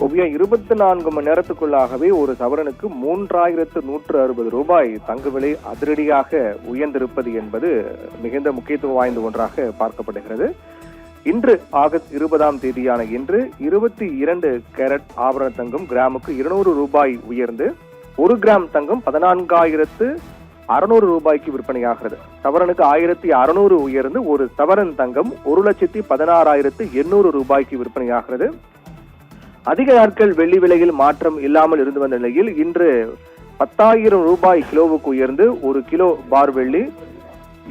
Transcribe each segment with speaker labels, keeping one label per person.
Speaker 1: ஓவியா 24 மணி நேரத்துக்குள்ளாகவே ஒரு சவரனுக்கு 3160 ரூபாய் தங்க விலை அதிரடியாக உயர்ந்திருப்பது என்பது மிகுந்த முக்கியத்துவம் வாய்ந்த ஒன்றாக பார்க்கப்படுகிறது. இன்று ஆகஸ்ட் 20ஆம் தேதியான இன்று 22 கேரட் ஆபரண தங்கம் கிராமுக்கு 200 ரூபாய் உயர்ந்து 1 கிராம் தங்கம் 14,600 ரூபாய்க்கு விற்பனையாகிறது. சவரனுக்கு 1,600 உயர்ந்து ஒரு சவரன் தங்கம் 1,16,800 ரூபாய்க்கு விற்பனையாகிறது. அதிக நாட்கள் வெள்ளி விலையில் மாற்றம் இல்லாமல் இருந்து வந்த நிலையில் இன்று 10,000 ரூபாய் கிலோவுக்கு உயர்ந்து ஒரு கிலோ பார் வெள்ளி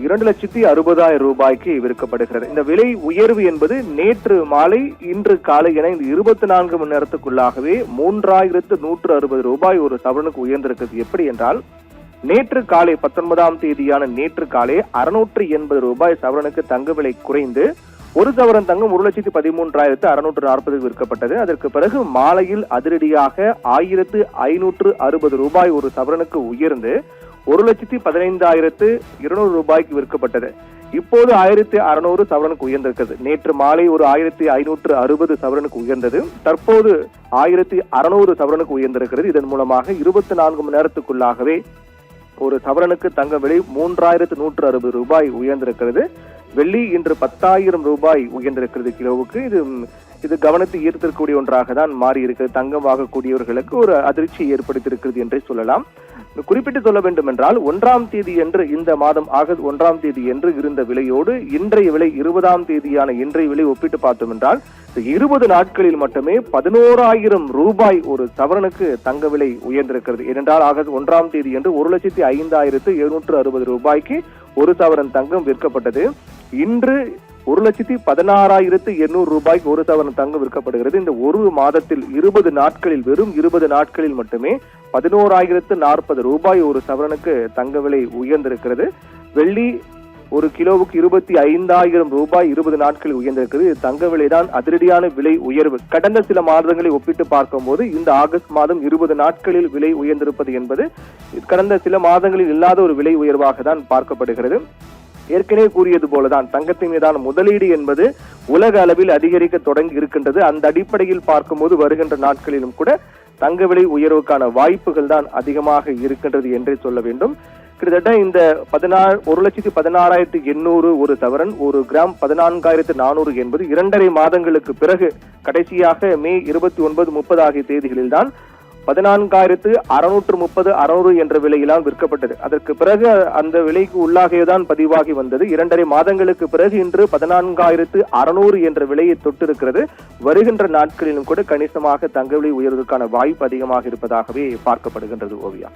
Speaker 1: 2,60,000 ரூபாய்க்கு விற்கப்படுகிறது. இந்த விலை உயர்வு என்பது நேற்று மாலை இன்று காலை என இந்த 24 மணி நேரத்துக்குள்ளாகவே 3,160 ரூபாய் ஒரு சவரனுக்கு உயர்ந்திருக்கிறது. எப்படி என்றால் நேற்று காலை 19ஆம் தேதியான நேற்று காலை 680 ரூபாய் சவரனுக்கு தங்க விலை குறைந்து ஒரு சவரன் தங்கம் 1,13,640 விற்கப்பட்டது. அதற்கு பிறகு மாலையில் அதிரடியாக 1,560 ரூபாய் ஒரு சவரனுக்கு உயர்ந்து 1,15,200 ரூபாய்க்கு விற்கப்பட்டது. இப்போது 1,600 சவரனுக்கு உயர்ந்திருக்கிறது. நேற்று மாலை ஒரு 1,560 சவரனுக்கு உயர்ந்தது. தற்போது 1,600 சவரனுக்கு உயர்ந்திருக்கிறது. இதன் மூலமாக 24 மணி நேரத்துக்குள்ளாகவே ஒரு சவரனுக்கு தங்க விலை 3,160 ரூபாய் உயர்ந்திருக்கிறது. வெள்ளி இன்று 10,000 ரூபாய் உயர்ந்திருக்கிறது கிலோவுக்கு. இது கவனத்தை ஈர்த்திருக்கக்கூடிய ஒன்றாக தான் மாறி இருக்கிறது. தங்கம் வாங்கக்கூடியவர்களுக்கு ஒரு அதிர்ச்சியை ஏற்படுத்தியிருக்கிறது என்றே சொல்லலாம். குறிப்பிட்டு சொல்ல வேண்டும் என்றால் 1ஆம் தேதி என்று இந்த மாதம் ஆகஸ்ட் 1ஆம் தேதி என்று இருந்த விலையோடு இன்றைய விலை 20ஆம் தேதியான இன்றைய விலை ஒப்பிட்டு பார்த்தோம் என்றால் 20 நாட்களில் மட்டுமே 11,000 ரூபாய் ஒரு சவரனுக்கு தங்க விலை உயர்ந்திருக்கிறது. ஏனென்றால் ஆகஸ்ட் 1ஆம் தேதி என்று 1,05,760 ரூபாய்க்கு ஒரு சவரன் தங்கம் விற்கப்பட்டது. இன்று 1,16,800 ரூபாய்க்கு ஒரு சவரன் தங்கம் விற்கப்படுகிறது. இந்த ஒரு மாதத்தில் 20 நாட்களில் வெறும் 20 நாட்களில் மட்டுமே 11,040 ரூபாய் ஒரு சவரனுக்கு தங்க விலை உயர்ந்திருக்கிறது. வெள்ளி ஒரு கிலோவுக்கு 25,000 ரூபாய் 20 நாட்களில் உயர்ந்திருக்கிறது. தங்க விலைதான் அதிரடியான விலை உயர்வு. கடந்த சில மாதங்களை ஒப்பிட்டு பார்க்கும்போது இந்த ஆகஸ்ட் மாதம் 20 நாட்களில் விலை உயர்ந்திருப்பது என்பது கடந்த சில மாதங்களில் இல்லாத ஒரு விலை உயர்வாக தான் பார்க்கப்படுகிறது. ஏற்கனவே கூறியது போலதான் தங்கத்தின் மீதான முதலீடு என்பது உலக அளவில் அதிகரிக்க தொடங்கி இருக்கின்றது. அந்த அடிப்படையில் பார்க்கும்போது வருகின்ற நாட்களிலும் கூட தங்க விலை உயர்வுக்கான வாய்ப்புகள் தான் அதிகமாக இருக்கின்றது என்றே சொல்ல வேண்டும். கிட்டத்தட்ட இந்த 1,16,800 ஒரு சவரன் ஒரு கிராம் 14,400 என்பது 2.5 மாதங்களுக்கு பிறகு கடைசியாக மே 29, 30 ஆகிய தேதிகளில் தான் 14,630 என்ற விலையிலாம் விற்கப்பட்டது. அதற்கு பிறகு அந்த விலைக்கு உள்ளாகதான் பதிவாகி வந்தது. 2.5 மாதங்களுக்கு பிறகு இன்று 14,600 என்ற விலையை தொட்டிருக்கிறது. வருகின்ற நாட்களிலும் கூட கணிசமாக தங்க விலை உயர்வதற்கான வாய்ப்பு அதிகமாக இருப்பதாகவே பார்க்கப்படுகின்றது. ஓவியா.